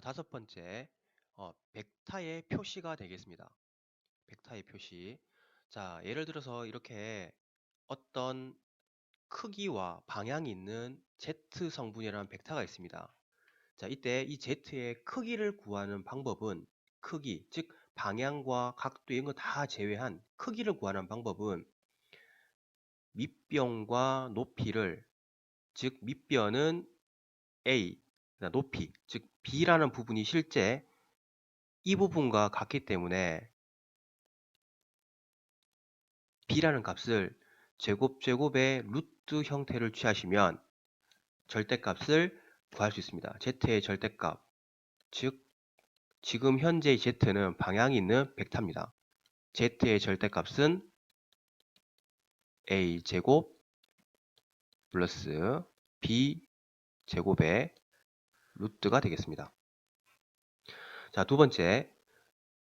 다섯 번째, 벡터의 표시가 되겠습니다. 벡터의 표시. 자, 예를 들어서 이렇게 어떤 크기와 방향이 있는 Z 성분이라는 벡터가 있습니다. 자, 이때 이 Z의 크기를 구하는 방법은 크기, 즉 방향과 각도 이런 거 다 제외한 크기를 구하는 방법은 밑변과 높이를, 즉 밑변은 A, 높이, 즉 B라는 부분이 실제 이 부분과 같기 때문에 B라는 값을 제곱의 루트 형태를 취하시면 절대값을 구할 수 있습니다. Z의 절대값, 즉 지금 현재의 Z는 방향이 있는 벡터입니다. Z의 절대값은 A제곱 플러스 B제곱의 루트가 되겠습니다. 자, 두 번째,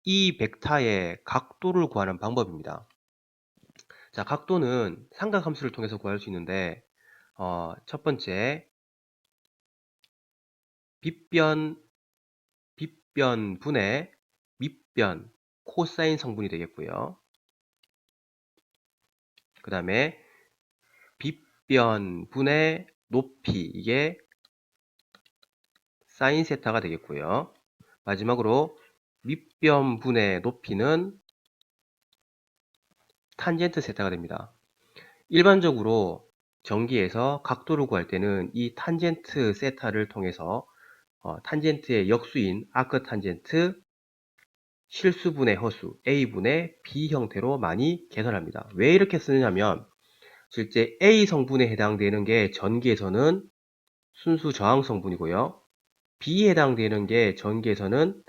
이 벡터의 각도를 구하는 방법입니다. 자, 각도는 삼각함수를 통해서 구할 수 있는데 첫 번째 빗변분의 밑변 코사인 성분이 되겠고요. 그 다음에 빗변분의 높이, 이게 사인 세타가 되겠고요. 마지막으로 밑변분의 높이는 탄젠트 세타가 됩니다. 일반적으로 전기에서 각도를 구할 때는 이 탄젠트 세타를 통해서 탄젠트의 역수인 아크 탄젠트 실수분의 허수 A분의 B 형태로 많이 계산합니다. 왜 이렇게 쓰느냐면 실제 A 성분에 해당되는 게 전기에서는 순수 저항 성분이고요. B에 해당되는 게 전기에서는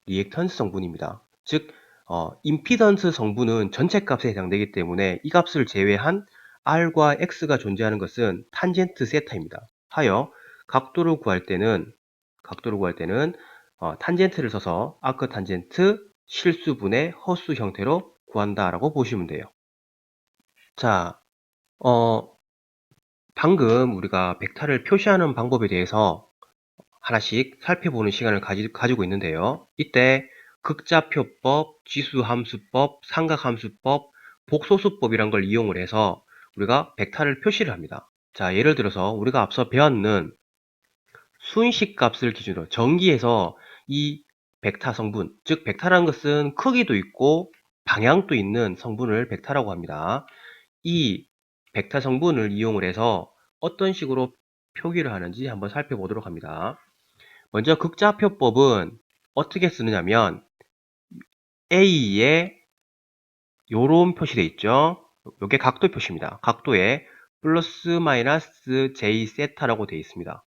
리액턴스 성분입니다. 즉 임피던스 성분은 전체 값에 해당되기 때문에 이 값을 제외한 R과 X가 존재하는 것은 탄젠트 세타입니다. 하여 각도를 구할 때는 탄젠트를 써서 아크 탄젠트 실수분의 허수 형태로 구한다라고 보시면 돼요. 자, 방금 우리가 벡터를 표시하는 방법에 대해서 하나씩 살펴보는 시간을 가지고 있는데요. 이때 극좌표법, 지수함수법, 삼각함수법, 복소수법이란 걸 이용을 해서 우리가 벡터를 표시를 합니다. 자, 예를 들어서 우리가 앞서 배웠는 순식 값을 기준으로 전기에서 이 벡터 성분, 즉 벡터라는 것은 크기도 있고 방향도 있는 성분을 벡터라고 합니다. 이 벡터 성분을 이용을 해서 어떤 식으로 표기를 하는지 한번 살펴보도록 합니다. 먼저 극좌표법은 어떻게 쓰느냐면 A에 요런 표시되어 있죠. 이게 각도 표시입니다. 각도에 플러스 마이너스 J 세타라고 되어 있습니다.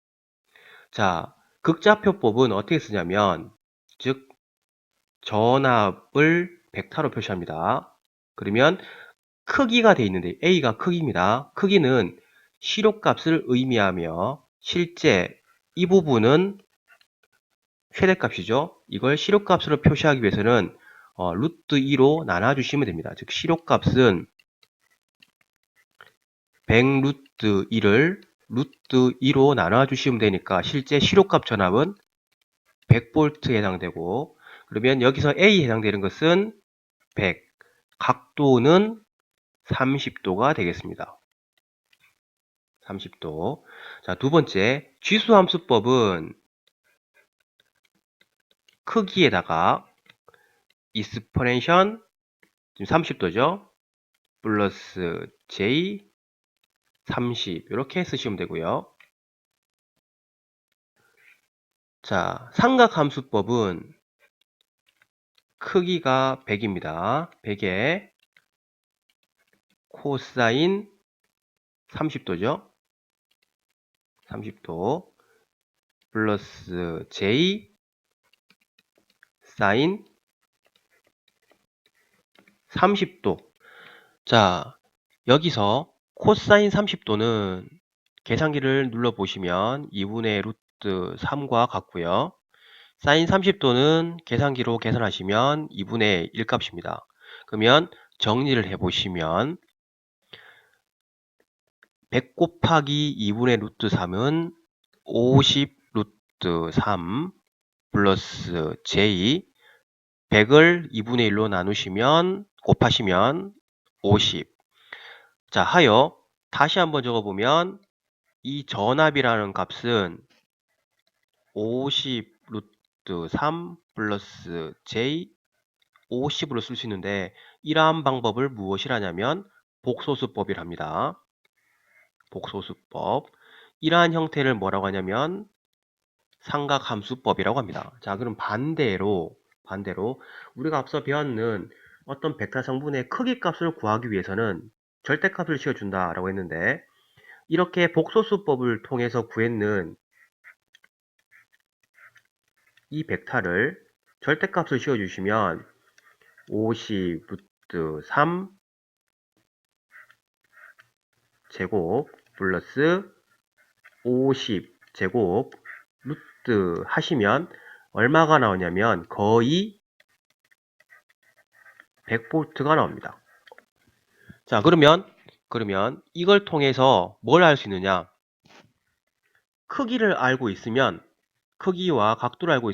자, 극좌표법은 어떻게 쓰냐면 즉 전압을 벡터로 표시합니다. 그러면 크기가 되어 있는데 A가 크기입니다. 크기는 시료값을 의미하며 실제 이 부분은 최대값이죠. 이걸 시료값으로 표시하기 위해서는 루트 2로 나눠주시면 됩니다. 즉 시료값은 100 루트 2를 루트 2로 나눠주시면 되니까 실제 시료값 전압은 100V에 해당되고, 그러면 여기서 A에 해당되는 것은 100, 각도는 30도가 되겠습니다. 30도. 자, 두 번째 지수함수법은 크기에다가 익스포넨션 지금 30도죠. 플러스 J 30 이렇게 쓰시면 되고요. 자, 삼각함수법은 크기가 100입니다. 100에 코사인 30도죠. 30도 플러스 J 사인 30도. 자, 여기서 코사인 30도는 계산기를 눌러보시면 2분의 루트 3과 같고요. 사인 30도는 계산기로 계산하시면 2분의 1 값입니다. 그러면 정리를 해보시면 100 곱하기 2분의 루트 3은 50 루트 루트 3 플러스 j 100을 2분의 1로 나누시면 곱하시면 50. 자, 하여 다시 한번 적어보면 이 전압이라는 값은 50 루트 3 플러스 j 50으로 쓸 수 있는데 이러한 방법을 무엇이라냐면 복소수법이랍니다. 복소수법. 이러한 형태를 뭐라고 하냐면 삼각함수법이라고 합니다. 자, 그럼 반대로 우리가 앞서 배웠는 어떤 벡터 성분의 크기 값을 구하기 위해서는 절대값을 씌워준다라고 했는데 이렇게 복소수법을 통해서 구했는 이 벡터를 절대값을 씌워주시면 50 루트 3 제곱 플러스 50 제곱 루트 하시면 얼마가 나오냐면 거의 100V가 나옵니다. 자, 그러면 이걸 통해서 뭘 알 수 있느냐? 크기를 알고 있으면, 크기와 각도를 알고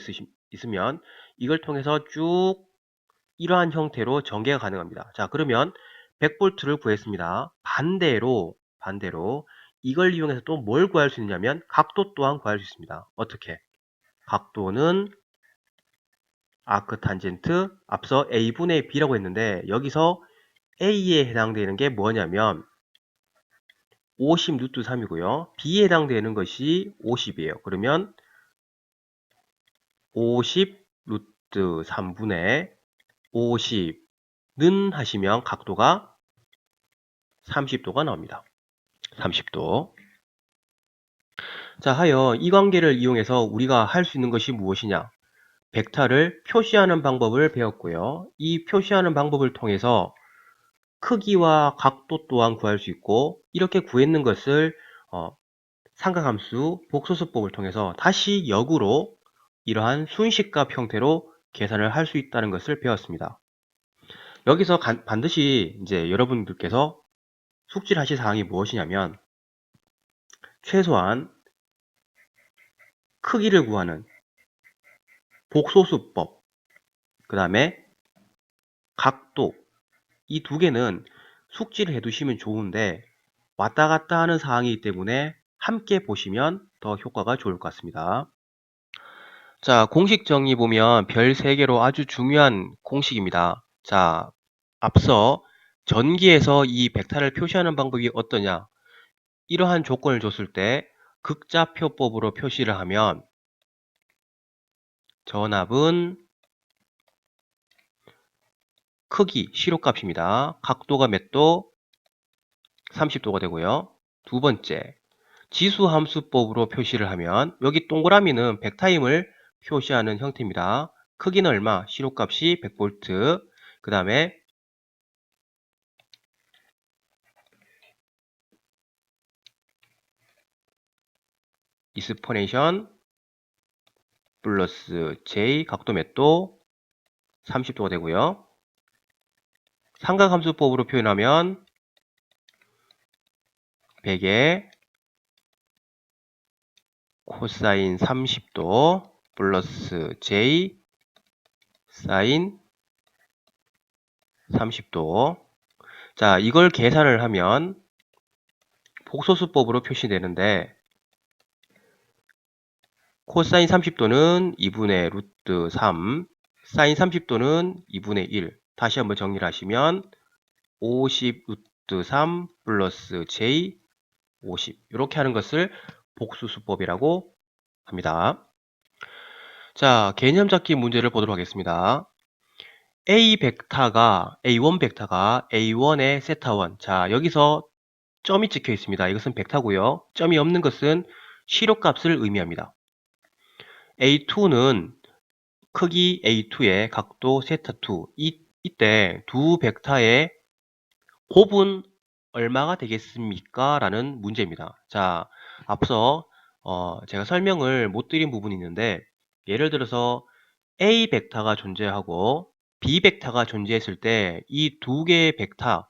있으면 이걸 통해서 쭉 이러한 형태로 전개가 가능합니다. 자, 그러면 100V를 구했습니다. 반대로 이걸 이용해서 또 뭘 구할 수 있냐면 각도 또한 구할 수 있습니다. 어떻게? 각도는 아크 탄젠트 앞서 a분의 b라고 했는데 여기서 a에 해당되는 게 뭐냐면 50 루트 3이고요. b에 해당되는 것이 50이에요. 그러면 50 루트 3분의 50는 하시면 각도가 30도가 나옵니다. 30도. 자, 하여 이 관계를 이용해서 우리가 할 수 있는 것이 무엇이냐? 벡터를 표시하는 방법을 배웠고요. 이 표시하는 방법을 통해서 크기와 각도 또한 구할 수 있고 이렇게 구했는 것을 삼각함수 복소수법을 통해서 다시 역으로 이러한 순식값 형태로 계산을 할 수 있다는 것을 배웠습니다. 여기서 반드시 이제 여러분들께서 숙지를 하실 사항이 무엇이냐면 최소한 크기를 구하는 복소수법, 그 다음에 각도, 이 두 개는 숙지를 해두시면 좋은데 왔다 갔다 하는 사항이기 때문에 함께 보시면 더 효과가 좋을 것 같습니다. 자, 공식 정리 보면 별 3개로 아주 중요한 공식입니다. 자, 앞서 전기에서 이 벡터를 표시하는 방법이 어떠냐? 이러한 조건을 줬을 때 극좌표법으로 표시를 하면 전압은 크기, 시로값입니다. 각도가 몇 도? 30도가 되고요. 두 번째, 지수함수법으로 표시를 하면 여기 동그라미는 벡터임을 표시하는 형태입니다. 크기는 얼마? 시로값이 100V. 그 다음에 익스포넨션 플러스 j 각도 몇 도? 30도가 되고요. 삼각함수법으로 표현하면 100에 코사인 30도 플러스 j 사인 30도. 자, 이걸 계산을 하면 복소수법으로 표시되는데 코사인 30도는 2분의 루트 3, 사인 30도는 2분의 1. 다시 한번 정리를 하시면 50 루트 3 플러스 j 50. 이렇게 하는 것을 복수수법이라고 합니다. 자, 개념 잡기 문제를 보도록 하겠습니다. A1 벡터가 A1의 세타1. 자, 여기서 점이 찍혀 있습니다. 이것은 벡터고요. 점이 없는 것은 시료값을 의미합니다. A2는 크기 A2의 각도 세타2. 이때 두 벡터의 곱은 얼마가 되겠습니까? 라는 문제입니다. 자, 앞서 제가 설명을 못 드린 부분이 있는데 예를 들어서 A 벡터가 존재하고 B 벡터가 존재했을 때 이 두 개의 벡터,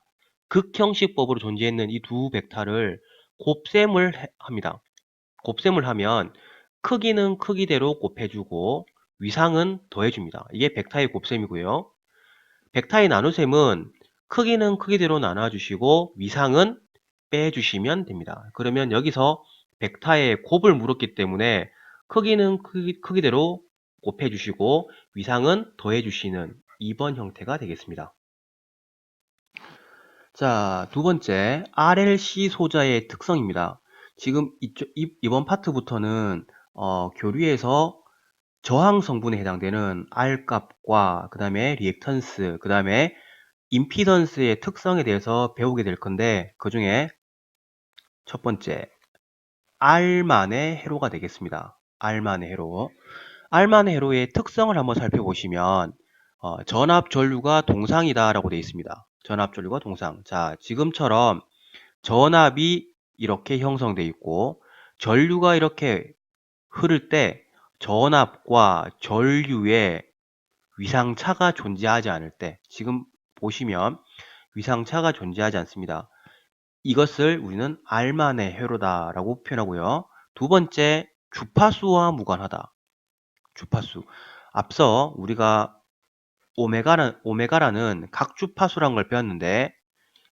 극형식법으로 존재했는 이 두 벡터를 곱셈을 합니다. 곱셈을 하면 크기는 크기대로 곱해주고 위상은 더해줍니다. 이게 벡터의 곱셈이고요. 벡터의 나눗셈은 크기는 크기대로 나눠주시고 위상은 빼주시면 됩니다. 그러면 여기서 벡터의 곱을 물었기 때문에 크기는 크기대로 곱해주시고 위상은 더해주시는 2번 형태가 되겠습니다. 자, 두 번째 RLC 소자의 특성입니다. 지금 이번 파트부터는 교류에서 저항 성분에 해당되는 R 값과 그 다음에 리액턴스, 그 다음에 임피던스의 특성에 대해서 배우게 될 건데, 그 중에 첫 번째 R만의 회로가 되겠습니다. R만의 회로. R만의 회로의 특성을 한번 살펴보시면 전압 전류가 동상이다 라고 되어 있습니다. 전압 전류가 동상. 자, 지금처럼 전압이 이렇게 형성되어 있고 전류가 이렇게 흐를 때 전압과 전류의 위상차가 존재하지 않을 때, 지금 보시면 위상차가 존재하지 않습니다. 이것을 우리는 R만의 회로다 라고 표현하고요. 두 번째, 주파수와 무관하다. 주파수. 앞서 우리가 오메가라는 각주파수라는 걸 배웠는데,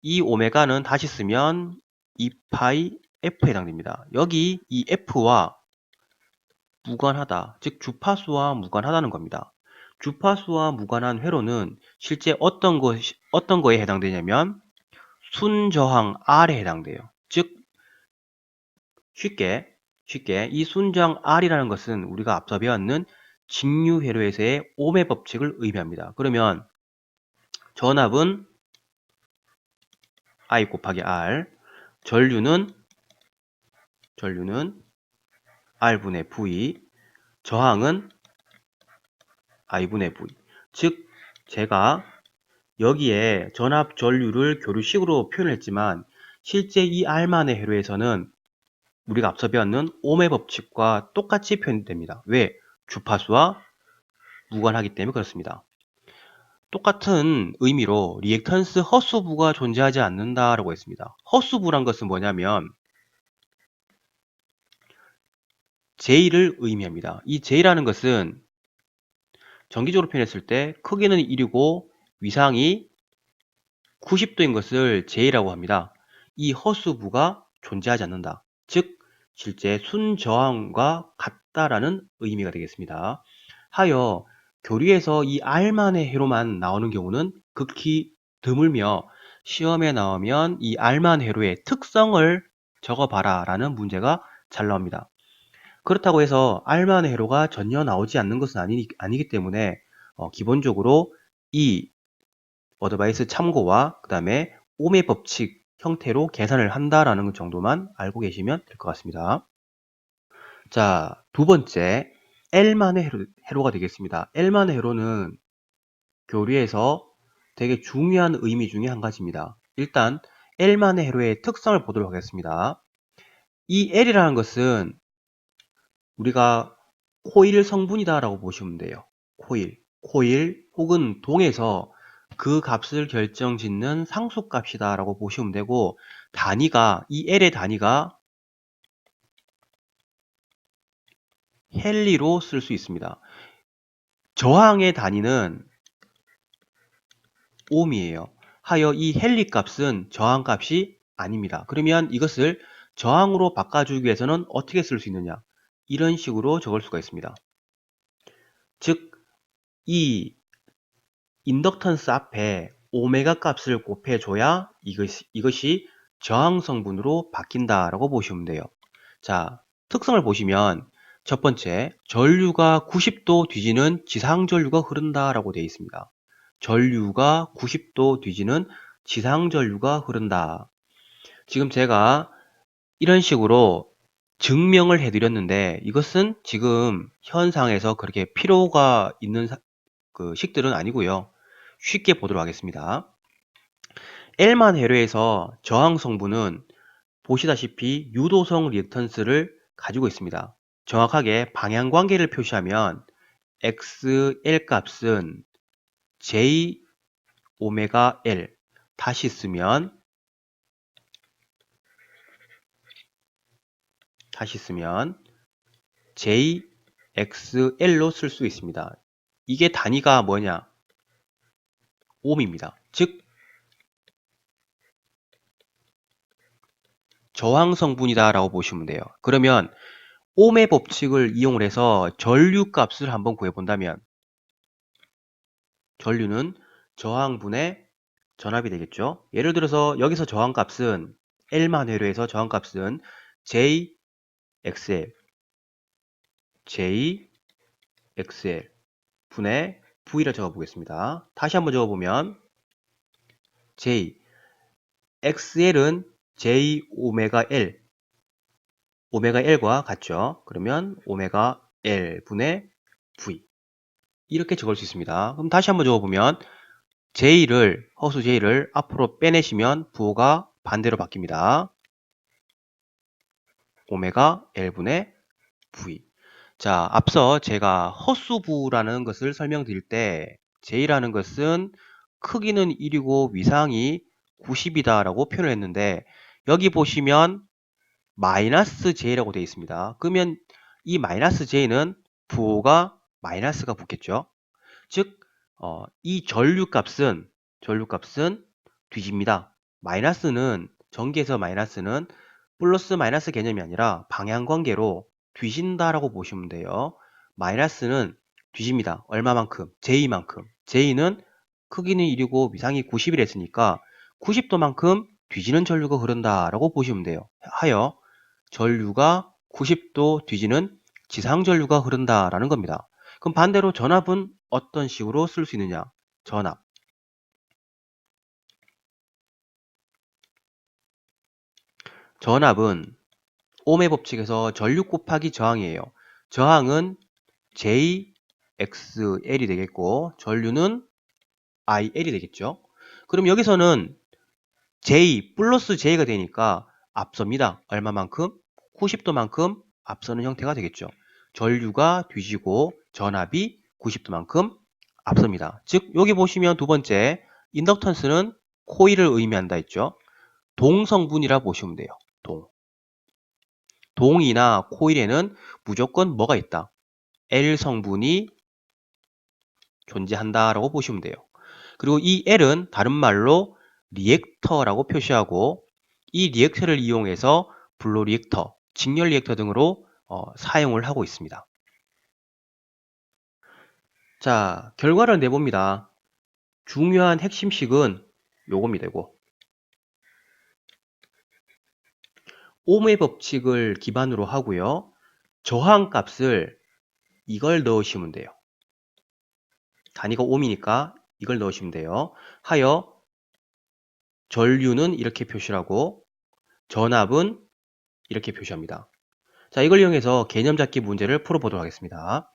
이 오메가는 다시 쓰면 2파이 F에 해당됩니다. 여기 이 F와 무관하다, 즉 주파수와 무관하다는 겁니다. 주파수와 무관한 회로는 실제 어떤 거에 해당되냐면 순저항 R에 해당돼요. 즉 쉽게 이 순저항 R이라는 것은 우리가 앞서 배웠는 직류 회로에서의 옴의 법칙을 의미합니다. 그러면 전압은 I 곱하기 R, 전류는 R분의 V, 저항은 I분의 V. 즉 제가 여기에 전압 전류를 교류식으로 표현했지만 실제 이 R만의 회로에서는 우리가 앞서 배웠는 옴의 법칙과 똑같이 표현됩니다. 왜? 주파수와 무관하기 때문에 그렇습니다. 똑같은 의미로 리액턴스 허수부가 존재하지 않는다라고 했습니다. 허수부란 것은 뭐냐면 J를 의미합니다. 이 J라는 것은 전기적으로 표현했을 때 크기는 1이고 위상이 90도인 것을 J라고 합니다. 이 허수부가 존재하지 않는다. 즉 실제 순저항과 같다라는 의미가 되겠습니다. 하여 교리에서 이 R만의 회로만 나오는 경우는 극히 드물며 시험에 나오면 이 R만 회로의 특성을 적어봐라 라는 문제가 잘 나옵니다. 그렇다고 해서 R만 회로가 전혀 나오지 않는 것은 아니기 때문에 기본적으로 이 어드바이스 참고와 그 다음에 옴의 법칙 형태로 계산을 한다라는 정도만 알고 계시면 될 것 같습니다. 자, 두 번째 L만의 회로가 되겠습니다. L만의 회로는 교류에서 되게 중요한 의미 중에 한 가지입니다. 일단 L만의 회로의 특성을 보도록 하겠습니다. 이 L이라는 것은 우리가 코일 성분이다 라고 보시면 돼요. 코일 혹은 동에서 그 값을 결정짓는 상수값이다 라고 보시면 되고, 이 L의 단위가 헨리로 쓸 수 있습니다. 저항의 단위는 옴이에요. 하여 이 헨리 값은 저항 값이 아닙니다. 그러면 이것을 저항으로 바꿔주기 위해서는 어떻게 쓸 수 있느냐? 이런 식으로 적을 수가 있습니다. 즉, 이 인덕턴스 앞에 오메가 값을 곱해줘야 이것이 저항 성분으로 바뀐다라고 보시면 돼요. 자, 특성을 보시면 첫 번째, 전류가 90도 뒤지는 지상전류가 흐른다라고 되어 있습니다. 전류가 90도 뒤지는 지상전류가 흐른다. 지금 제가 이런 식으로 증명을 해드렸는데 이것은 지금 현상에서 그렇게 필요가 있는 식들은 아니고요. 쉽게 보도록 하겠습니다. L만 회로에서 저항 성분은 보시다시피 유도성 리액턴스를 가지고 있습니다. 정확하게 방향 관계를 표시하면 XL 값은 J 오메가 L, 다시 쓰면 JXL로 쓸 수 있습니다. 이게 단위가 뭐냐? 옴입니다. 즉 저항 성분이다 라고 보시면 돼요. 그러면 옴의 법칙을 이용을 해서 전류 값을 한번 구해본다면 전류는 저항분의 전압이 되겠죠. 예를 들어서 여기서 저항값은 L만 회로해서 저항값은 JXL 분의 V를 적어보겠습니다. 다시 한번 적어보면 XL은 J 오메가 L 오메가 L과 같죠. 그러면 오메가 L 분의 V 이렇게 적을 수 있습니다. 그럼 다시 한번 적어보면 허수 J를 앞으로 빼내시면 부호가 반대로 바뀝니다. 오메가 L분의 V. 자, 앞서 제가 허수부라는 것을 설명드릴 때 J라는 것은 크기는 1이고 위상이 90이다 라고 표현을 했는데 여기 보시면 마이너스 J라고 되어 있습니다. 그러면 이 마이너스 J는 부호가 마이너스가 붙겠죠. 즉 이 전류값은 뒤집니다. 마이너스는 전기에서 마이너스는 플러스 마이너스 개념이 아니라 방향관계로 뒤진다라고 보시면 돼요. 마이너스는 뒤집니다. 얼마만큼? J만큼. J는 크기는 1이고 위상이 90이라 했으니까 90도만큼 뒤지는 전류가 흐른다라고 보시면 돼요. 하여 전류가 90도 뒤지는 지상 전류가 흐른다라는 겁니다. 그럼 반대로 전압은 어떤 식으로 쓸 수 있느냐? 전압은 옴의 법칙에서 전류 곱하기 저항이에요. 저항은 JXL이 되겠고 전류는 IL이 되겠죠. 그럼 여기서는 J 플러스 J가 되니까 앞섭니다. 얼마만큼? 90도만큼 앞서는 형태가 되겠죠. 전류가 뒤지고 전압이 90도만큼 앞섭니다. 즉 여기 보시면 두 번째 인덕턴스는 코일을 의미한다 했죠. 동성분이라 보시면 돼요. 동이나 코일에는 무조건 뭐가 있다? L 성분이 존재한다라고 보시면 돼요. 그리고 이 L은 다른 말로 리액터라고 표시하고 이 리액터를 이용해서 블로 리액터, 직렬 리액터 등으로 사용을 하고 있습니다. 자, 결과를 내봅니다. 중요한 핵심식은 요겁니다. 이거. 옴의 법칙을 기반으로 하고요. 저항값을 이걸 넣으시면 돼요. 단위가 옴이니까 이걸 넣으시면 돼요. 하여 전류는 이렇게 표시를 하고 전압은 이렇게 표시합니다. 자, 이걸 이용해서 개념 잡기 문제를 풀어보도록 하겠습니다.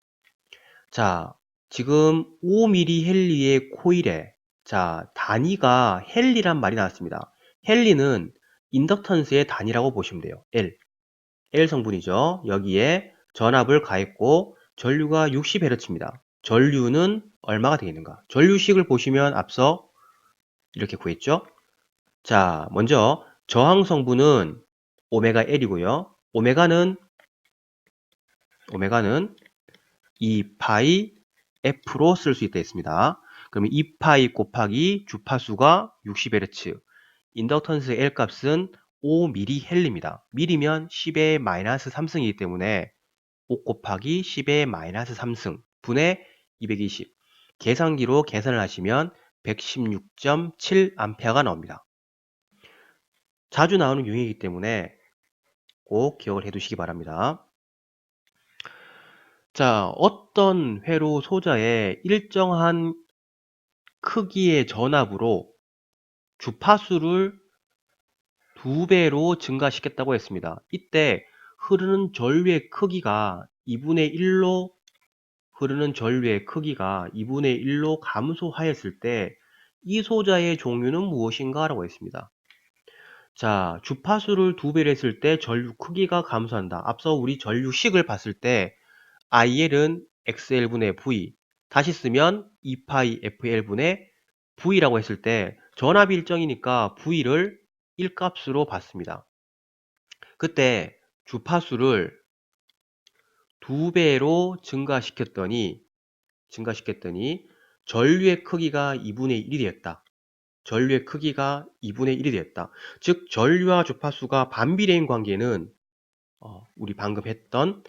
자, 지금 5mm 헬리의 코일에 자, 단위가 헬리란 말이 나왔습니다. 헬리는 인덕턴스의 단위라고 보시면 돼요. L 성분이죠. 여기에 전압을 가했고 전류가 60Hz입니다. 전류는 얼마가 되겠는가? 전류식을 보시면 앞서 이렇게 구했죠. 자, 먼저 저항 성분은 오메가 L이고요. 오메가는 2파이 F로 쓸 수 있다 했습니다. 그러면 2파이 곱하기 주파수가 60Hz, 인덕턴스 L 값은 5mH, 밀이면 10의 마이너스 3승이기 때문에 5 곱하기 10의 마이너스 3승 분의 220. 계산기로 계산을 하시면 116.7A가 나옵니다. 자주 나오는 유형이기 때문에 꼭 기억을 해 두시기 바랍니다. 자, 어떤 회로 소자의 일정한 크기의 전압으로 주파수를 2배로 증가시켰다고 했습니다. 이때 흐르는 전류의 크기가 2분의 1로 감소하였을 때 이 소자의 종류는 무엇인가 라고 했습니다. 자, 주파수를 2배로 했을 때 전류 크기가 감소한다. 앞서 우리 전류식을 봤을 때 IL은 XL분의 V, 다시 쓰면 2파이 FL분의 V라고 했을 때 전압이 일정이니까 V를 1값으로 봤습니다. 그때 주파수를 2배로 증가시켰더니 전류의 크기가 2분의 1이 되었다. 전류의 크기가 2분의 1이 되었다. 즉 전류와 주파수가 반비례인 관계는 우리 방금 했던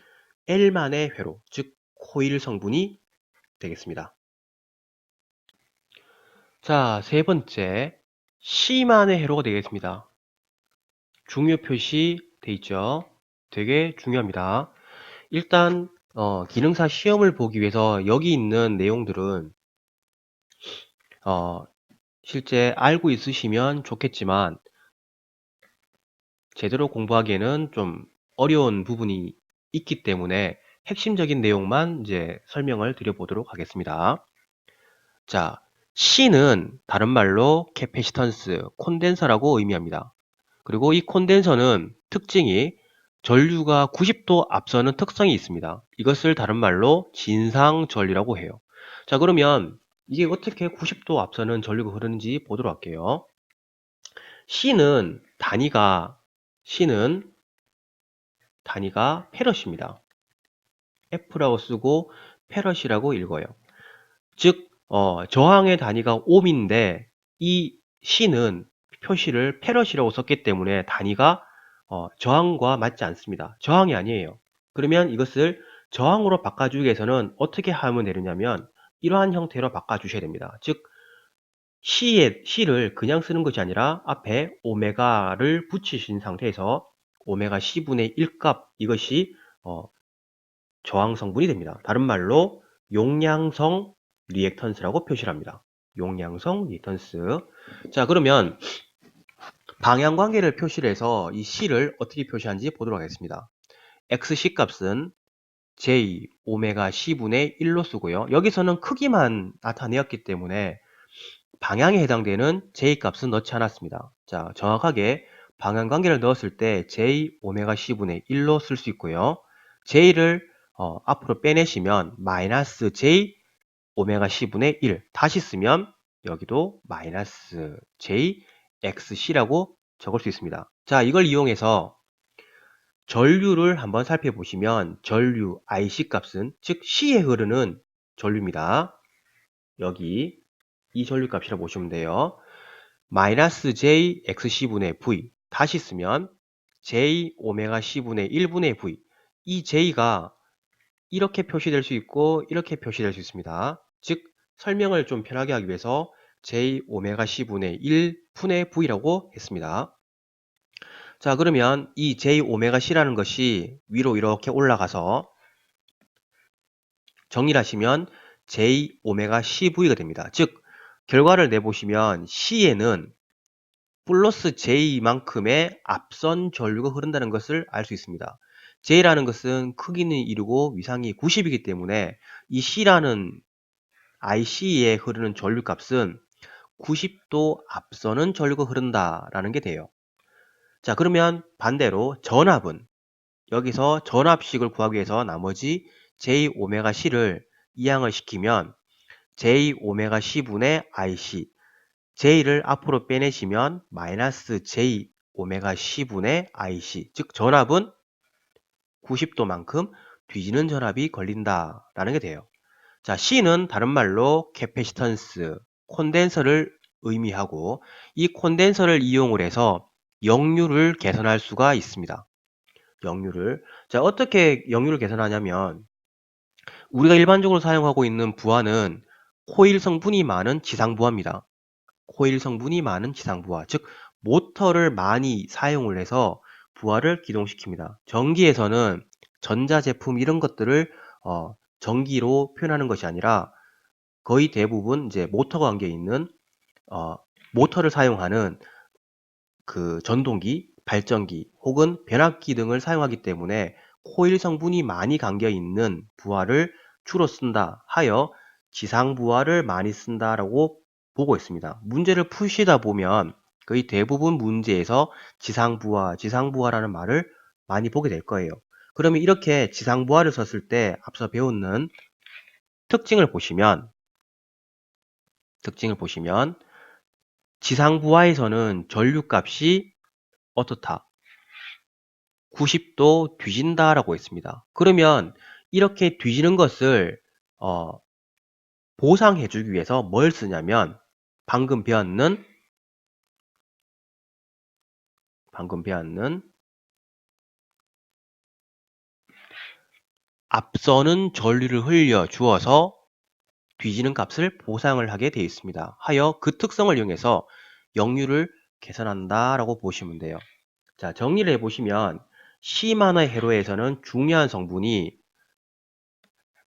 L만의 회로, 즉 코일 성분이 되겠습니다. 자, 세 번째, C만의 회로가 되겠습니다. 중요 표시 돼 있죠? 되게 중요합니다. 일단 기능사 시험을 보기 위해서 여기 있는 내용들은 실제 알고 있으시면 좋겠지만 제대로 공부하기에는 좀 어려운 부분이 있기 때문에 핵심적인 내용만 이제 설명을 드려보도록 하겠습니다. 자, C는 다른 말로 캐패시턴스, 콘덴서라고 의미합니다. 그리고 이 콘덴서는 특징이 전류가 90도 앞서는 특성이 있습니다. 이것을 다른 말로 진상전류라고 해요. 자, 그러면 이게 어떻게 90도 앞서는 전류가 흐르는지 보도록 할게요. C는 단위가 페럿입니다. F라고 쓰고 페럿이라고 읽어요. 즉 저항의 단위가 옴인데 이 C는 표시를 페럿이라고 썼기 때문에 단위가 저항과 맞지 않습니다. 저항이 아니에요. 그러면 이것을 저항으로 바꿔주기 위해서는 어떻게 하면 되느냐면 이러한 형태로 바꿔주셔야 됩니다. 즉 C를 그냥 쓰는 것이 아니라 앞에 오메가를 붙이신 상태에서 오메가 C분의 1값, 이것이 저항 성분이 됩니다. 다른 말로 용량성 리액턴스라고 표시를 합니다. 용량성 리액턴스. 자, 그러면 방향관계를 표시를 해서 이 C를 어떻게 표시하는지 보도록 하겠습니다. XC 값은 J 오메가 C분의 1로 쓰고요. 여기서는 크기만 나타내었기 때문에 방향에 해당되는 J 값은 넣지 않았습니다. 자, 정확하게 방향관계를 넣었을 때 J 오메가 C분의 1로 쓸 수 있고요. J를 앞으로 빼내시면 마이너스 J 오메가 C분의 1 다시 쓰면 여기도 마이너스 J XC라고 적을 수 있습니다. 자, 이걸 이용해서 전류를 한번 살펴보시면 전류 IC 값은 즉 C에 흐르는 전류입니다. 여기 이 전류 값이라고 보시면 돼요. 마이너스 J XC분의 V 다시 쓰면 J 오메가 C분의 1분의 V. 이 J가 이렇게 표시될 수 있고 이렇게 표시될 수 있습니다. 즉 설명을 좀 편하게 하기 위해서 J 오메가 C분의 1분의 V라고 했습니다. 자, 그러면 이 J 오메가 C라는 것이 위로 이렇게 올라가서 정리를 하시면 J 오메가 CV가 됩니다. 즉 결과를 내보시면 C에는 플러스 J만큼의 앞선 전류가 흐른다는 것을 알 수 있습니다. J라는 것은 크기는 1이고 위상이 90이기 때문에 이 C라는 IC에 흐르는 전류 값은 90도 앞서는 전류가 흐른다라는 게 돼요. 자, 그러면 반대로 전압은 여기서 전압식을 구하기 위해서 나머지 J 오메가 C를 이항을 시키면 J 오메가 C분의 IC, J를 앞으로 빼내시면 마이너스 J 오메가 C분의 IC, 즉 전압은 90도만큼 뒤지는 전압이 걸린다라는 게 돼요. 자, C는 다른 말로 캐패시턴스, 콘덴서를 의미하고 이 콘덴서를 이용을 해서 역류를 개선할 수가 있습니다. 역류를. 자, 어떻게 역류를 개선하냐면 우리가 일반적으로 사용하고 있는 부하는 코일 성분이 많은 지상부하입니다. 코일 성분이 많은 지상부하, 즉 모터를 많이 사용을 해서 부하를 기동시킵니다. 전기에서는 전자제품 이런 것들을 전기로 표현하는 것이 아니라 거의 대부분 이제 모터가 담겨 있는 모터를 사용하는 그 전동기, 발전기 혹은 변압기 등을 사용하기 때문에 코일 성분이 많이 담겨 있는 부하를 주로 쓴다 하여 지상부하를 많이 쓴다라고 보고 있습니다. 문제를 푸시다 보면 거의 대부분 문제에서 지상부하라는 말을 많이 보게 될 거예요. 그러면 이렇게 지상부하를 썼을 때 앞서 배우는 특징을 보시면 지상부하에서는 전류값이 어떻다? 90도 뒤진다라고 했습니다. 그러면 이렇게 뒤지는 것을 보상해주기 위해서 뭘 쓰냐면 방금 배웠는 앞서는 전류를 흘려 주어서 뒤지는 값을 보상을 하게 되어 있습니다. 하여 그 특성을 이용해서 역류를 계산한다라고 보시면 돼요. 자, 정리를 해보시면 시만의 회로에서는 중요한 성분이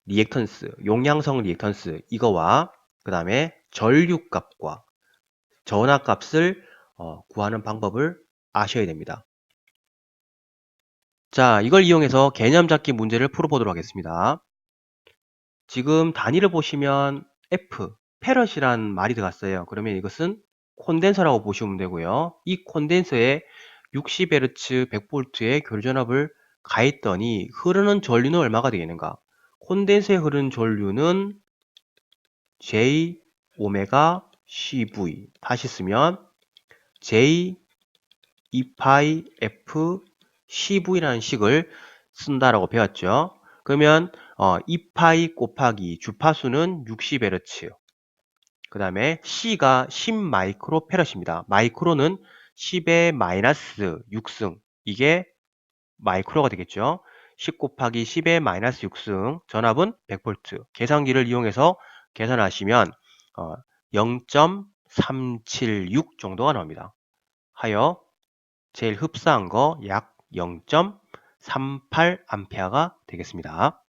리액턴스, 용량성 리액턴스 이거와 그 다음에 전류값과 전하값을 구하는 방법을 아셔야 됩니다. 자, 이걸 이용해서 개념 잡기 문제를 풀어보도록 하겠습니다. 지금 단위를 보시면 F, 페럿이란 말이 들어갔어요. 그러면 이것은 콘덴서라고 보시면 되고요. 이 콘덴서에 60Hz 100V의 교류전압을 가했더니 흐르는 전류는 얼마가 되겠는가? 콘덴서에 흐르는 전류는 J 오메가 CV 다시 쓰면 J 2파이 F CV라는 식을 쓴다라고 배웠죠. 그러면 2파이 곱하기 주파수는 60Hz 그 다음에 C가 10마이크로페럿입니다. 마이크로는 10의 마이너스 6승 이게 마이크로가 되겠죠. 10 곱하기 10의 마이너스 6승 전압은 100V 계산기를 이용해서 계산하시면 0.376 정도가 나옵니다. 하여 제일 흡사한 거 약 0.38A가 되겠습니다.